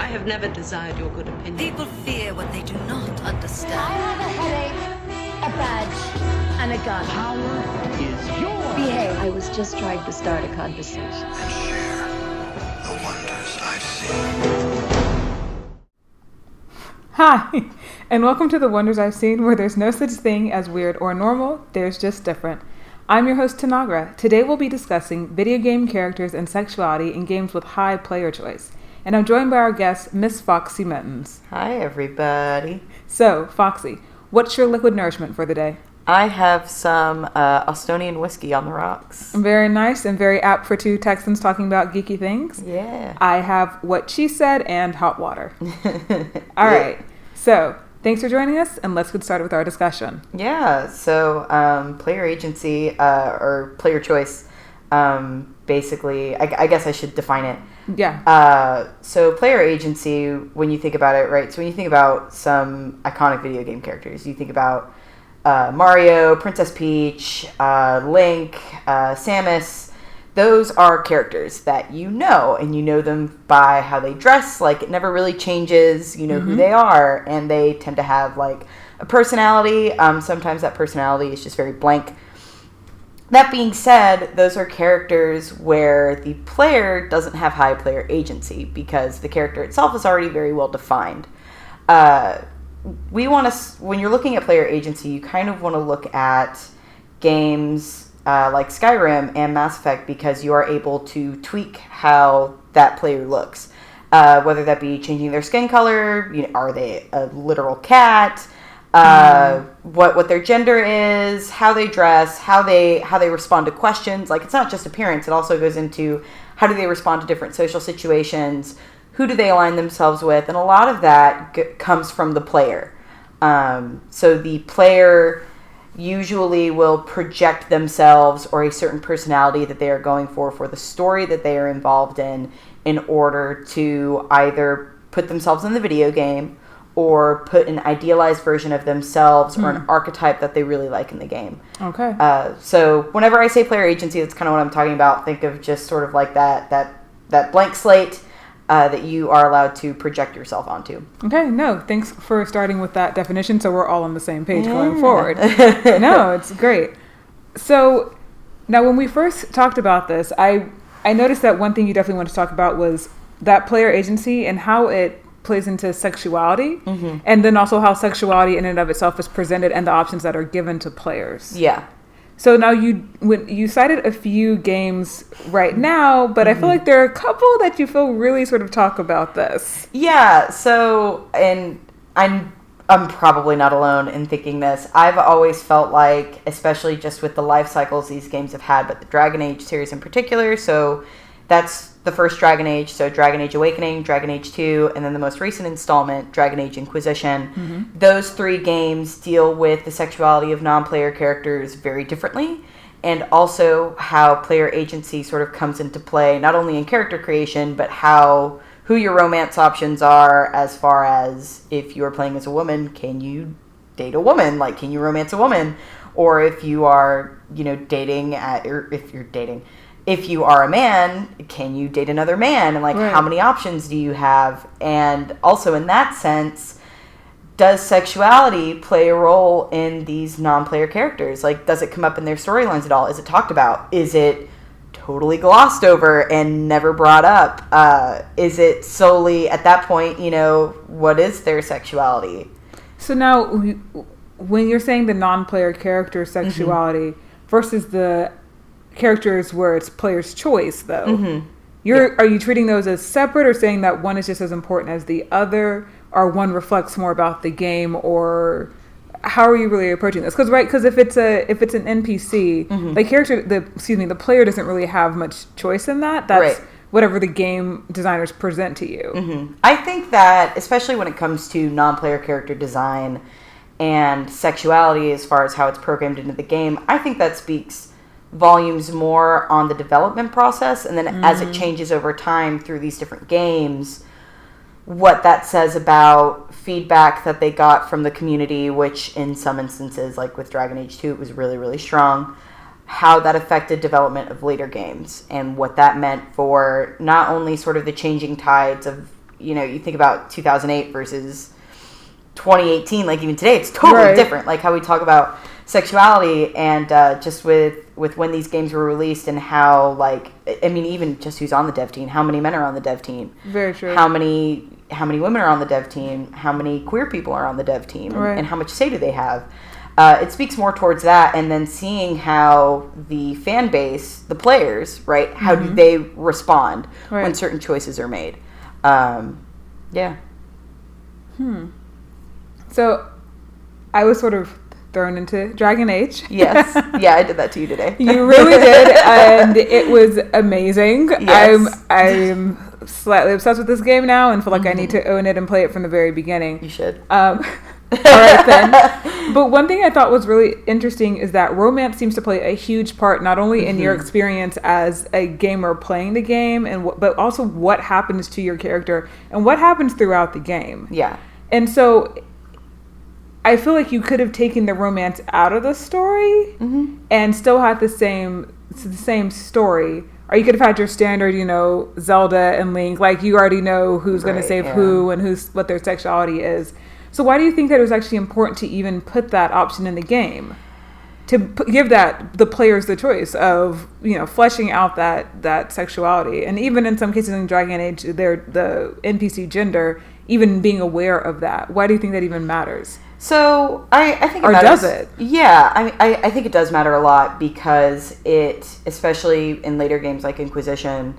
have never desired your good opinion. People fear what they do not understand. I have a headache, a badge, and a gun. Power is yours. Behave. I was just trying to start a conversation. And share the wonders I've seen. Hi, and welcome to The Wonders I've Seen, where there's no such thing as weird or normal, there's just different. I'm your host, Tanagra. Today we'll be discussing video game characters and sexuality in games with high player choice. And I'm joined by our guest, Miss Foxy Mittens. Hi, everybody. So, Foxy, what's your liquid nourishment for the day? I have some Estonian whiskey on the rocks. Very nice and very apt for two Texans talking about geeky things. Yeah. I have what she said and hot water. All right. So, thanks for joining us, and let's get started with our discussion. Yeah, so player agency or player choice, basically, I guess I should define it. Yeah. So player agency, when you think about it, right? So when you think about some iconic video game characters, you think about Mario, Princess Peach, Link, Samus. Those are characters that you know, and you know them by how they dress. Like, it never really changes. You know who they are, and they tend to have, like, a personality. Sometimes that personality is just very blank. That being said, those are characters where the player doesn't have high player agency because the character itself is already very well defined. When you're looking at player agency, you kind of want to look at games like Skyrim and Mass Effect because you are able to tweak how that player looks. Whether that be changing their skin color, are they a literal cat, what their gender is, how they dress, how they respond to questions. Like, it's not just appearance, it also goes into how do they respond to different social situations, who do they align themselves with, and a lot of that comes from the player. So the player usually will project themselves or a certain personality that they are going for the story that they are involved in order to either put themselves in the video game or put an idealized version of themselves or an archetype that they really like in the game. Okay. So whenever I say player agency, that's kind of what I'm talking about. Think of just sort of like that blank slate that you are allowed to project yourself onto. Okay, no, thanks for starting with that definition so we're all on the same page going forward. No, it's great. So now when we first talked about this, I noticed that one thing you definitely wanted to talk about was that player agency and how it plays into sexuality, and then also how sexuality in and of itself is presented and the options that are given to players. Yeah. So now you cited a few games right now, but I feel like there are a couple that you feel really sort of talk about this. Yeah. So, and I'm probably not alone in thinking this. I've always felt like, especially just with the life cycles these games have had, but the DragonAge series in particular. So that's the first DragonAge. So DragonAge Awakening, DragonAge 2, and then the most recent installment, DragonAge Inquisition. Those three games deal with the sexuality of non-player characters very differently, and also how player agency sort of comes into play, not only in character creation, but who your romance options are, as far as if you are playing as a woman, can you date a woman? Like, can you romance a woman? Or if you are, dating, if you are a man, can you date another man? And, how many options do you have? And also, in that sense, does sexuality play a role in these non-player characters? Like, does it come up in their storylines at all? Is it talked about? Is it totally glossed over and never brought up? Is it solely, at that point, what is their sexuality? So now, when you're saying the non-player character sexuality versus the characters where it's player's choice, though, are you treating those as separate, or saying that one is just as important as the other, or one reflects more about the game, or how are you really approaching this? Because if it's an NPC, the player doesn't really have much choice in that. That's whatever the game designers present to you. I think that, especially when it comes to non-player character design and sexuality, as far as how it's programmed into the game, I think that speaks volumes more on the development process, and then as it changes over time through these different games, what that says about feedback that they got from the community, which in some instances, like with DragonAge 2, it was really, really strong, how that affected development of later games, and what that meant for not only sort of the changing tides of you think about 2008 versus 2018, like even today, it's totally different. Like how we talk about sexuality and just with when these games were released and how, like, I mean, even just who's on the dev team, how many men are on the dev team, very true, how many women are on the dev team, how many queer people are on the dev team, and how much say do they have. It speaks more towards that, and then seeing how the fan base, the players, right, how do they respond when certain choices are made. So I was sort of thrown into DragonAge. Yes. Yeah, I did that to you today. You really did, and it was amazing. Yes. I'm slightly obsessed with this game now and feel like I need to own it and play it from the very beginning. You should. All right then. But one thing I thought was really interesting is that romance seems to play a huge part not only in your experience as a gamer playing the game, but also what happens to your character and what happens throughout the game. Yeah. And so I feel like you could have taken the romance out of the story and still had the same story. Or you could have had your standard, Zelda and Link, like you already know who's going to save who and what their sexuality is. So why do you think that it was actually important to even put that option in the game? To give the players the choice of, fleshing out that sexuality. And even in some cases in DragonAge, the NPC gender, even being aware of that. Why do you think that even matters? So I think it matters. Does it? Yeah, I think it does matter a lot because it, especially in later games like Inquisition,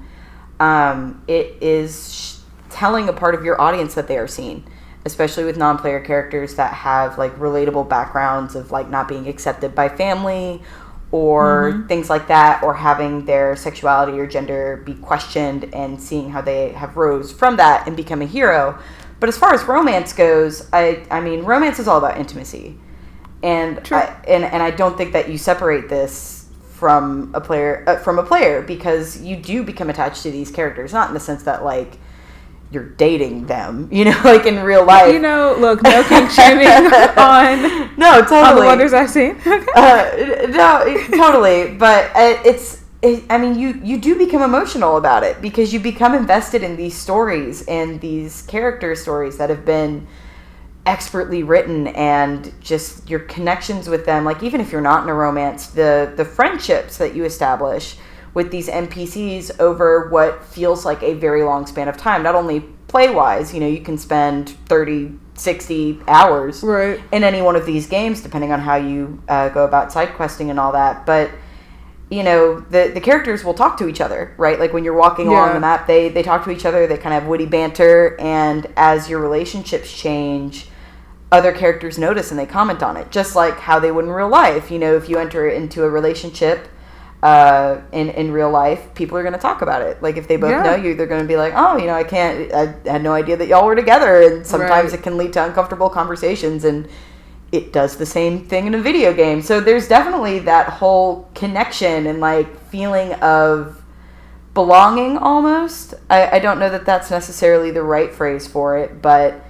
it is telling a part of your audience that they are seen, especially with non-player characters that have like relatable backgrounds of like not being accepted by family or things like that, or having their sexuality or gender be questioned and seeing how they have rose from that and become a hero. But as far as romance goes, I mean, romance is all about intimacy, and I don't think that you separate this from a player because you do become attached to these characters, not in the sense that like you're dating them, like in real life. Look, no kink shaming on no, totally. On the wonders I've seen. No, totally. But I mean, you do become emotional about it because you become invested in these stories and these character stories that have been expertly written, and just your connections with them. Like, even if you're not in a romance, the friendships that you establish with these NPCs over what feels like a very long span of time, not only play-wise, you can spend 30, 60 hours in any one of these games, depending on how you go about side questing and all that, but the characters will talk to each other, right? Like when you're walking along the map, they talk to each other, they kind of have witty banter, and as your relationships change, other characters notice and they comment on it, just like how they would in real life. If you enter into a relationship in real life, people are going to talk about it. Like if they both know you, they're going to be like, oh, I had no idea that y'all were together, and sometimes it can lead to uncomfortable conversations, and it does the same thing in a video game. So there's definitely that whole connection and like feeling of belonging almost. I don't know that that's necessarily the right phrase for it, but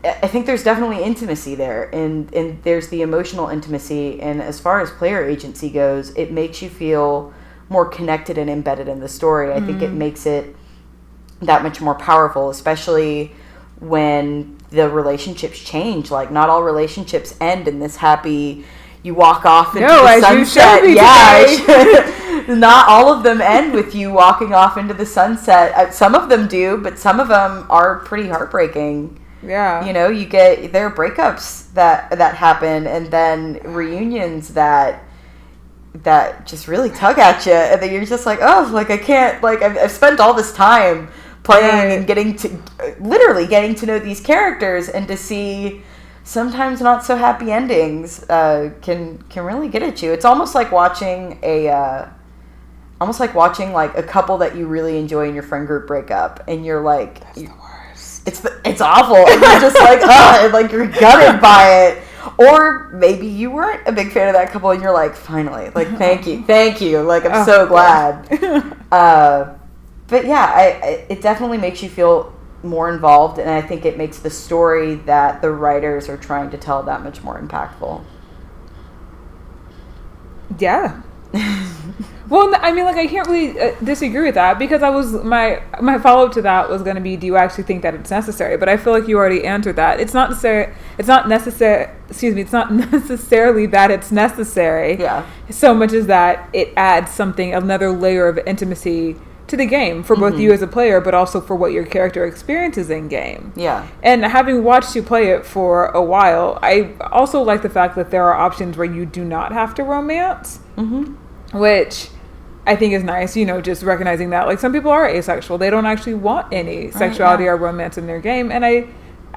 I think there's definitely intimacy there, and there's the emotional intimacy. And as far as player agency goes, it makes you feel more connected and embedded in the story. I think it makes it that much more powerful, especially when the relationships change. Like, not all relationships end in this happy, you walk off into the sunset. Not all of them end with you walking off into the sunset. Some of them do, but some of them are pretty heartbreaking. Yeah. There are breakups that happen, and then reunions that just really tug at you, and then you're just like, oh, like I can't, like I've spent all this time playing and getting to know these characters, and to see sometimes not so happy endings can really get at you. It's almost like watching a couple that you really enjoy in your friend group break up, and you're like, that's the worst. It's awful, and you're just like, oh, and like you're gutted by it. Or maybe you weren't a big fan of that couple, and you're like, finally, like thank you, like I'm so glad. But yeah, it definitely makes you feel more involved, and I think it makes the story that the writers are trying to tell that much more impactful. Yeah. Well, I mean, like, I can't really disagree with that, because my follow-up to that was going to be, do you actually think that it's necessary? But I feel like you already answered that. It's not necessarily that it's necessary. Yeah. So much as that it adds another layer of intimacy to the game for both you as a player, but also for what your character experiences in game. Yeah. And having watched you play it for a while, I also like the fact that there are options where you do not have to romance, which I think is nice, just recognizing that, like, some people are asexual. They don't actually want any sexuality or romance in their game. And I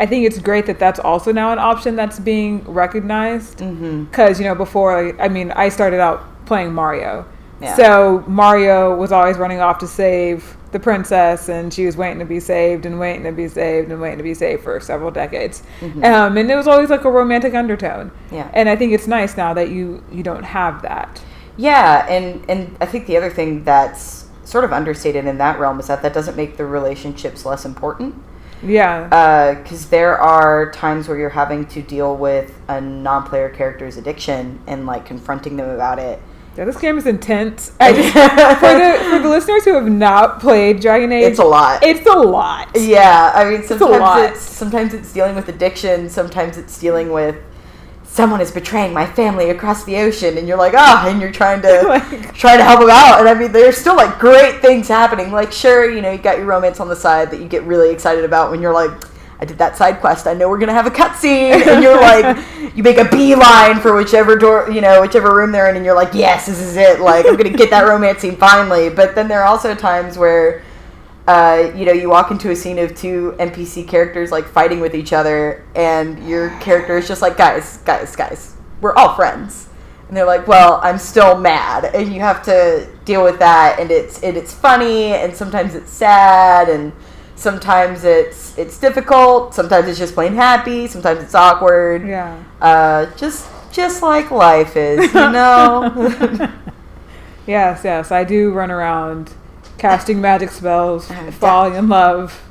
think it's great that that's also now an option that's being recognized. Because, before, I started out playing Mario. Yeah. So Mario was always running off to save the princess, and she was waiting to be saved and waiting to be saved and waiting to be saved for several decades. And it was always like a romantic undertone. Yeah. And I think it's nice now that you don't have that. Yeah, and I think the other thing that's sort of understated in that realm is that doesn't make the relationships less important. Yeah. Because there are times where you're having to deal with a non-player character's addiction and, like, confronting them about it. Yeah, this game is intense. For the listeners who have not played DragonAge, it's a lot. It's a lot. Yeah, I mean, sometimes it's dealing with addiction, sometimes it's dealing with someone is betraying my family across the ocean, and you're like, and you're trying to help them out. And I mean, there's still, like, great things happening. Like, sure, you got your romance on the side that you get really excited about when you're like, I did that side quest, I know we're gonna have a cutscene, and you're like, you make a beeline for whichever door, whichever room they're in, and you're like, yes, this is it, like, I'm gonna get that romance scene finally. But then there are also times where you walk into a scene of two NPC characters, like, fighting with each other, and your character is just like, guys, we're all friends. And they're like, well, I'm still mad. And you have to deal with that, and it's funny, and sometimes it's sad, and sometimes it's difficult, sometimes it's just plain happy, sometimes it's awkward. Yeah. Just like life is, Yes, I do run around casting magic spells, falling in love.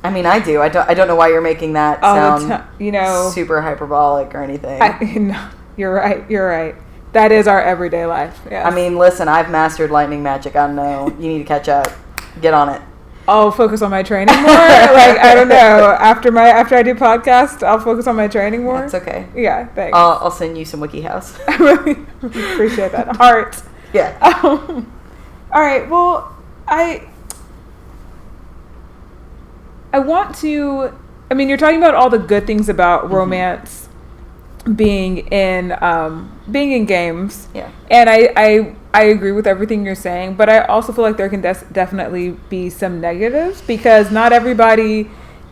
I mean, I do. I don't know why you're making that sound super hyperbolic or anything. You're right. That is our everyday life. Yes. I mean, listen, I've mastered lightning magic. I know. You need to catch up. Get on it. I'll focus on my training more. Like, I don't know. After I do podcast, I'll focus on my training more. That's okay. Yeah, thanks. I'll send you some WikiHouse. I really appreciate that. Heart. Yeah. All right. Well, I want to. I mean, you're talking about all the good things about romance being in games. Yeah. And I agree with everything you're saying, but I also feel like there can definitely be some negatives, because not everybody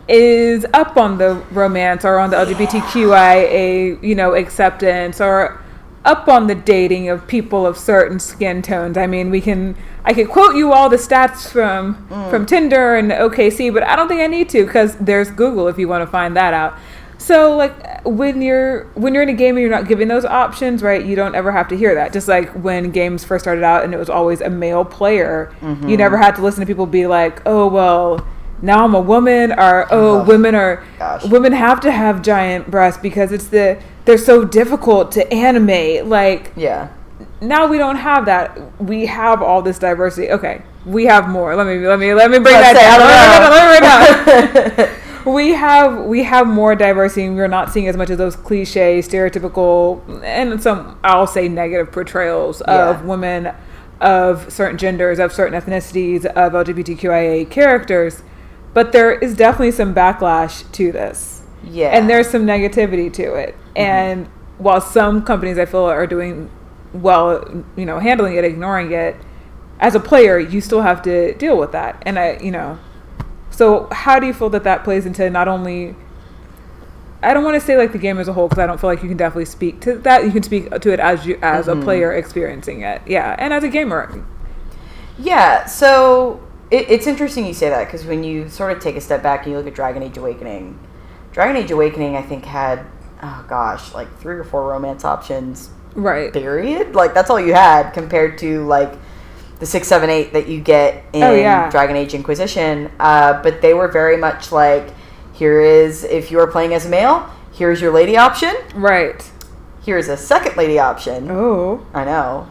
is up on the romance or on the LGBTQIA, acceptance, or up on the dating of people of certain skin tones. I mean, I could quote you all the stats from Tinder and OKC, but I don't think I need to, because there's Google if you want to find that out. So, like, when you're in a game and you're not given those options, right, you don't ever have to hear that. Just like when games first started out and it was always a male player, you never had to listen to people be like, oh, well, now I'm a woman, or women have to have giant breasts because they're so difficult to animate. Like, yeah. Now we don't have that. We have all this diversity. Okay, we have more. Let me bring that down. We have more diversity, and we're not seeing as much of those cliche, stereotypical, and some, I'll say, negative portrayals of women, of certain genders, of certain ethnicities, of LGBTQIA characters. But there is definitely some backlash to this. Yeah. And there's some negativity to it. And while some companies, I feel, are doing well, handling it, ignoring it, as a player, you still have to deal with that. And so how do you feel that plays into not only, I don't want to say like the game as a whole, because I don't feel like you can definitely speak to that. You can speak to it as a player experiencing it. Yeah. And as a gamer. Yeah. So it's interesting you say that, because when you sort of take a step back and you look at DragonAge Awakening, I think had, like 3 or 4 romance options. Right. Period. Like, that's all you had compared to like the 6, 7, 8 that you get in DragonAge Inquisition. But they were very much like, here is, if you are playing as a male, here's your lady option. Right. Here's a second lady option. Oh. I know.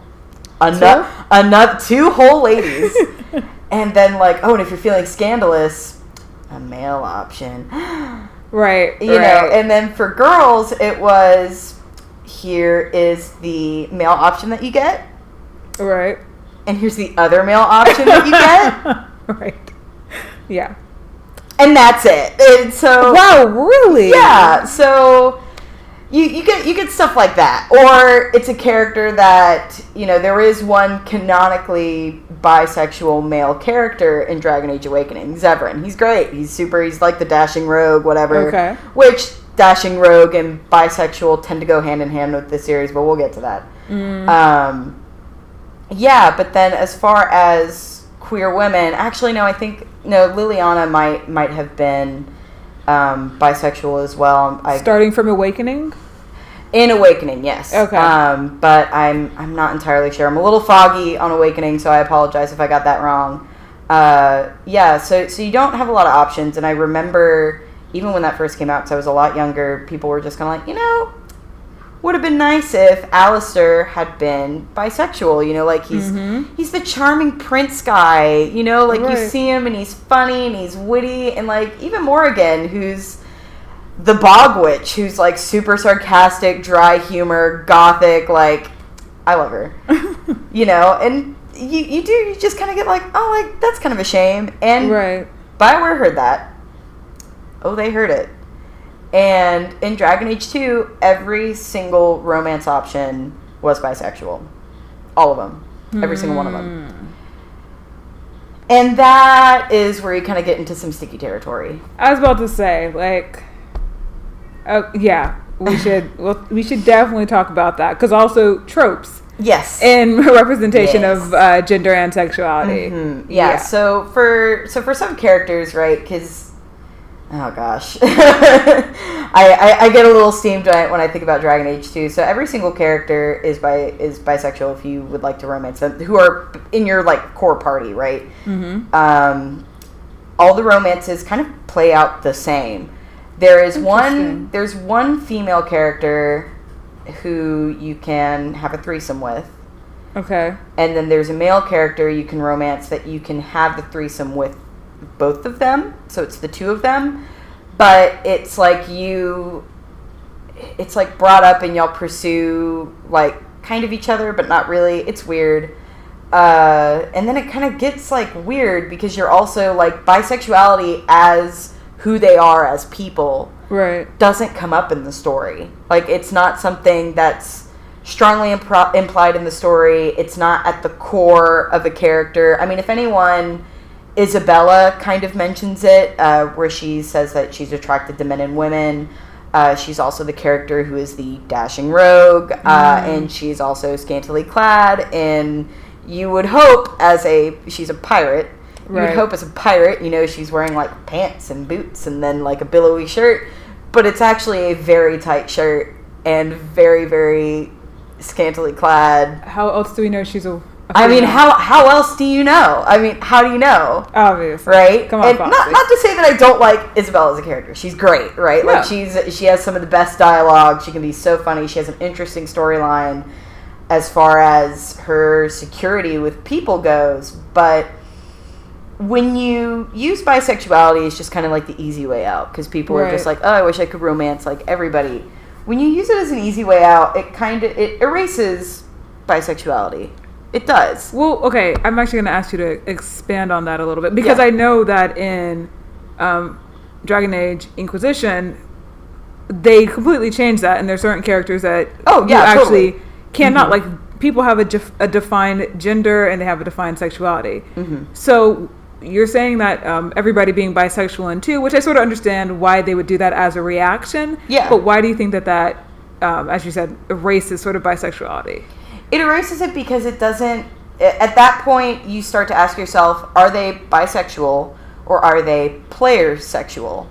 another 2 whole ladies. And then like, oh, and if you're feeling scandalous, a male option. Right. You know, and then for girls, it was, here is the male option that you get. Right. And here's the other male option that you get. Right. Yeah. And that's it. And so wow, really? Yeah. So you get stuff like that. Or it's a character that, you know, there is one canonically bisexual male character in Dragon Age Awakening, Zevran. He's great. He's like the dashing rogue, whatever. Okay. Which dashing rogue and bisexual tend to go hand in hand with this series, but we'll get to that. Yeah, but then as far as queer women, actually no, I think Liliana might have been bisexual as well. Starting from Awakening? In Awakening, yes. Okay. But I'm not entirely sure. I'm a little foggy on Awakening, so I apologize if I got that wrong. Yeah, so you don't have a lot of options, and I remember even when that first came out, because I was a lot younger, people were just kind of like, you know, would have been nice if Alistair had been bisexual, you know, like he's the charming prince guy, you know, like you see him and he's funny and he's witty, and like even Morrigan, who's the bog witch, who's like super sarcastic, dry humor, gothic, like I love her. You know, and you just kind of get like, oh, like that's kind of a shame. And BioWare heard that. Oh, they heard it. And in Dragon Age 2, every single romance option was bisexual. All of them. Every single one of them. And that is where you kind of get into some sticky territory. I was about to say, like, yeah, we should definitely talk about that, because also tropes. Yes. And representation of gender and sexuality. Yeah. So for some characters, right? Because oh gosh, I get a little steamed when I think about Dragon Age 2. So every single character is bisexual if you would like to romance them, who are in your like core party, right? All the romances kind of play out the same. There's one female character who you can have a threesome with. Okay. And then there's a male character you can romance that you can have the threesome with both of them, so it's the two of them, but it's like brought up and y'all pursue like kind of each other but not really. It's weird. And then it kind of gets like weird because you're also like bisexuality as who they are as people doesn't come up in the story. Like it's not something that's strongly implied in the story. It's not at the core of a character. I mean, if anyone, Isabella kind of mentions it, where she says that she's attracted to men and women. She's also the character who is the dashing rogue, and she's also scantily clad. And you would hope, she's a pirate, you would hope as a pirate, you know, she's wearing like pants and boots and then like a billowy shirt. But it's actually a very tight shirt and very, very scantily clad. How else do we know she's a I mean, how else do you know? I mean, how do you know? Obviously. Right? Come on, and not to say that I don't like Isabella as a character. She's great, right? No. Like, she has some of the best dialogue. She can be so funny. She has an interesting storyline as far as her security with people goes. But when you use bisexuality, it's just kind of like the easy way out. Because people are just like, oh, I wish I could romance, like, everybody. When you use it as an easy way out, it erases bisexuality. It does. Well, okay, I'm actually going to ask you to expand on that a little bit, because I know that in Dragon Age Inquisition, they completely changed that, and there's certain characters that actually cannot, like, people have a defined gender and they have a defined sexuality. So you're saying that everybody being bisexual in 2, which I sort of understand why they would do that as a reaction, but why do you think that as you said, erases sort of bisexuality? It erases it because it doesn't... At that point, you start to ask yourself, are they bisexual or are they player sexual?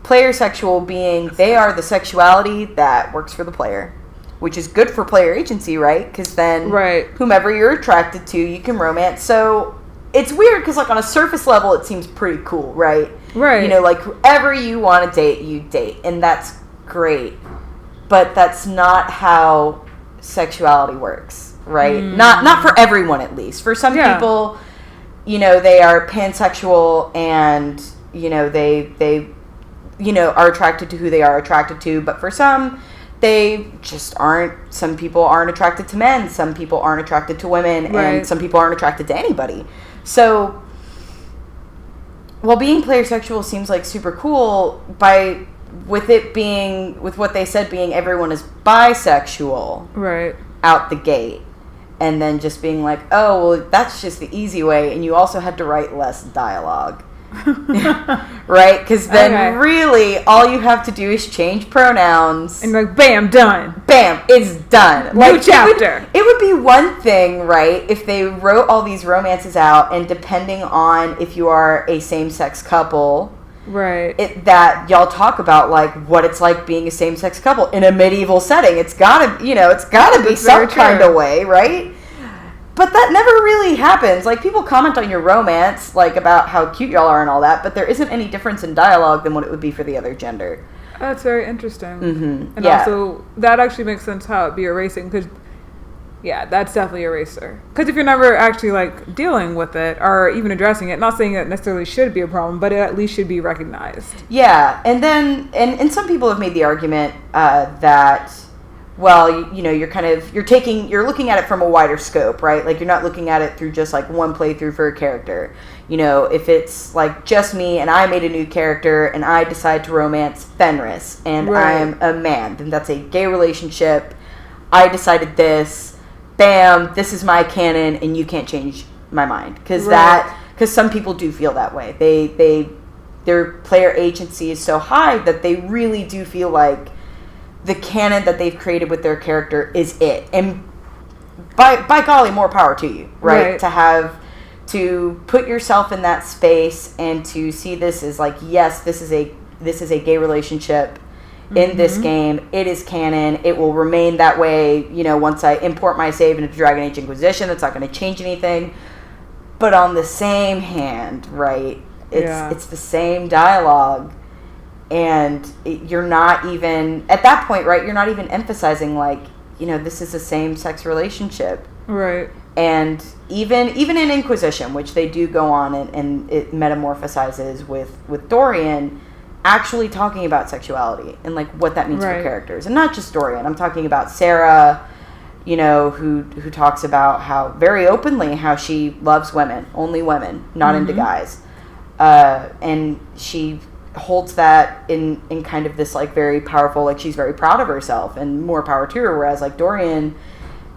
Player sexual being they are the sexuality that works for the player, which is good for player agency, right? Because then whomever you're attracted to, you can romance. So it's weird because, like, on a surface level, it seems pretty cool, right? Right. You know, like, whoever you want to date, you date. And that's great. But that's not how sexuality works. right? Not for everyone, at least. For some people, you know, they are pansexual and, you know, they you know, are attracted to who they are attracted to. But for some, they just aren't. Some people aren't attracted to men. Some people aren't attracted to women. Right. And some people aren't attracted to anybody. So, while being player sexual seems like super cool, with what they said being everyone is bisexual Right. out the gate, and then just being like, oh, well, that's just the easy way, and you also had to write less dialogue. Right? Because then really all you have to do is change pronouns. And like, bam, done. Bam, it's done. New chapter. It would be one thing, right, if they wrote all these romances out, and depending on if you are a same-sex couple, right, that y'all talk about like what it's like being a same-sex couple in a medieval setting. It's gotta be some kind of way, right? But that never really happens. Like, people comment on your romance, like, about how cute y'all are and all that, but there isn't any difference in dialogue than what it would be for the other gender. That's very interesting. Mm-hmm. And also, that actually makes sense how it'd be erasing, because, yeah, that's definitely eraser. Because if you're never actually, like, dealing with it, or even addressing it, not saying it necessarily should be a problem, but it at least should be recognized. Yeah, and then, and some people have made the argument that, well, you know, you're looking at it from a wider scope, right? Like, you're not looking at it through just, like, one playthrough for a character. You know, if it's, like, just me and I made a new character and I decide to romance Fenris and I'm a man, then that's a gay relationship. I decided this. Bam, this is my canon and you can't change my mind. Because some people do feel that way. Their player agency is so high that they really do feel like the canon that they've created with their character is it. And by golly, more power to you, right? To put yourself in that space and to see this as like, yes, this is a gay relationship in this game. It is canon. It will remain that way, you know, once I import my save into Dragon Age Inquisition. That's not going to change anything. But on the same hand, right, it's the same dialogue. And you're not even, at that point, right, you're not even emphasizing, like, you know, this is a same-sex relationship. Right. And even in Inquisition, which they do go on and it metamorphosizes with Dorian, actually talking about sexuality and, like, what that means for characters. And not just Dorian. I'm talking about Sarah, you know, who talks about how, very openly, how she loves women, only women, not into guys. And she holds that in kind of this, like, very powerful, like, she's very proud of herself and more power to her, whereas, like, Dorian,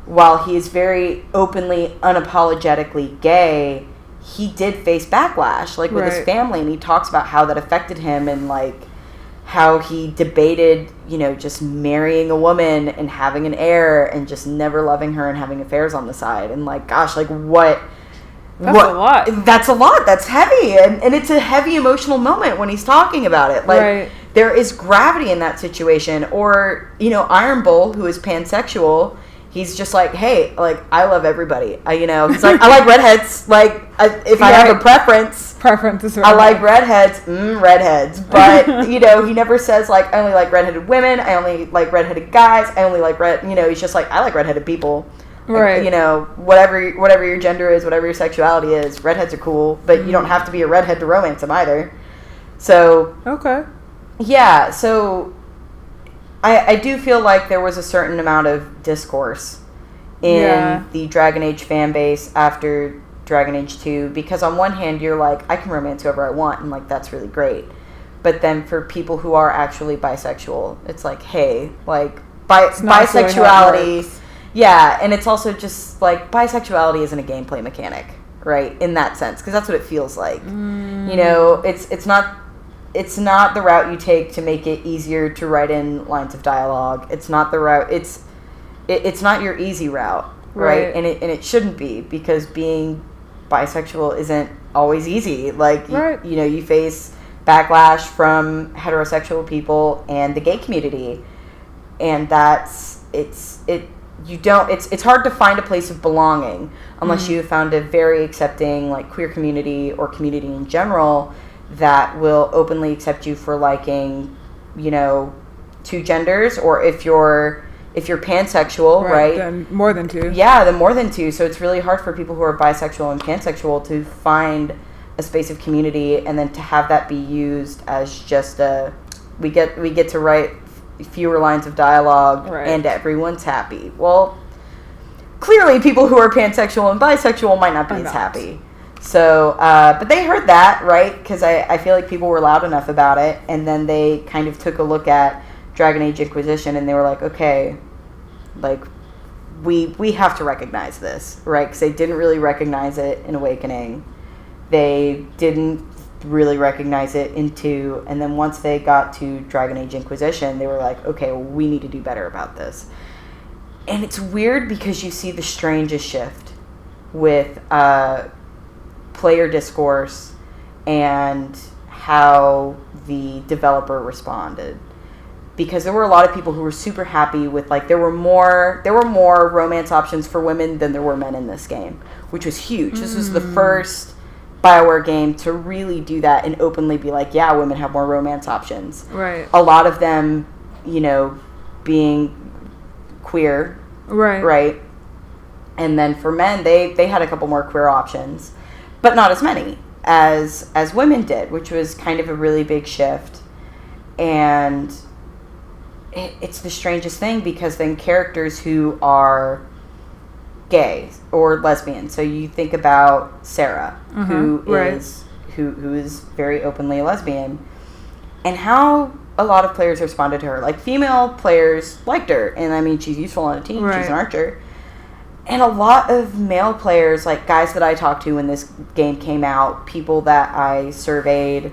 while he is very openly, unapologetically gay, he did face backlash, like, with his family, and he talks about how that affected him and, like, how he debated, you know, just marrying a woman and having an heir and just never loving her and having affairs on the side, and, like, gosh, like, That's a lot. That's a lot. That's heavy. And it's a heavy emotional moment when he's talking about it. Like, there is gravity in that situation. Or, you know, Iron Bull, who is pansexual, he's just like, hey, like, I love everybody. You know, he's like, I like redheads. Like, if I have a preference. Preference is I like redheads. Redheads. But, you know, he never says, like, I only like redheaded women. I only like redheaded guys. I only like you know, he's just like, I like redheaded people. Like, you know, whatever your gender is, whatever your sexuality is, redheads are cool, but you don't have to be a redhead to romance them either. So, yeah, so I do feel like there was a certain amount of discourse in the Dragon Age fan base after Dragon Age 2, because on one hand, you're like, I can romance whoever I want, and, like, that's really great. But then for people who are actually bisexual, it's like, hey, like, bisexuality... Yeah, and it's also just, like, bisexuality isn't a gameplay mechanic, right, in that sense, because that's what it feels like. You know, it's not the route you take to make it easier to write in lines of dialogue. It's not the route, it's not your easy route, right? And it shouldn't be, because being bisexual isn't always easy. Like, you know, you face backlash from heterosexual people and the gay community, and it's hard to find a place of belonging unless you have found a very accepting, like, queer community or community in general that will openly accept you for liking, you know, two genders, or if you're, if you're pansexual, right? Then more than two. Yeah, then more than two. So it's really hard for people who are bisexual and pansexual to find a space of community, and then to have that be used as just we get to write fewer lines of dialogue, and everyone's happy. Well, clearly people who are pansexual and bisexual might not be as happy. So, but they heard that, right? Because I feel like people were loud enough about it, and then they kind of took a look at DragonAge Inquisition, and they were like, okay, like, we have to recognize this, right? Because they didn't really recognize it in Awakening. They didn't really recognize it in 2, and then once they got to DragonAge Inquisition, they were like, okay, well, we need to do better about this. And it's weird because you see the strangest shift with player discourse and how the developer responded. Because there were a lot of people who were super happy with, like, there were more romance options for women than there were men in this game, which was huge. This was the first BioWare game to really do that and openly be like, yeah, women have more romance options. Right. A lot of them, you know, being queer. Right. And then for men, they had a couple more queer options, but not as many as women did, which was kind of a really big shift. And it's the strangest thing, because then characters who are gay or lesbian, so you think about Sarah, who is very openly a lesbian, and how a lot of players responded to her. Like, female players liked her, and I mean, she's useful on a team, she's an archer. And a lot of male players, like guys that I talked to when this game came out, people that I surveyed,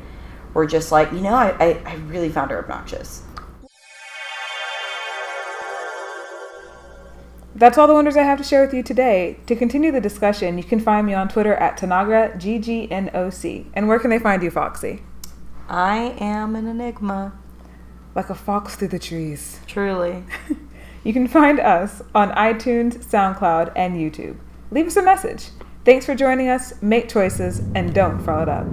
were just like, you know, I really found her obnoxious. That's all the wonders I have to share with you today. To continue the discussion, you can find me on Twitter at Tanagra, GGNOC. And where can they find you, Foxy? I am an enigma. Like a fox through the trees. Truly. You can find us on iTunes, SoundCloud, and YouTube. Leave us a message. Thanks for joining us, make choices, and don't foul it up.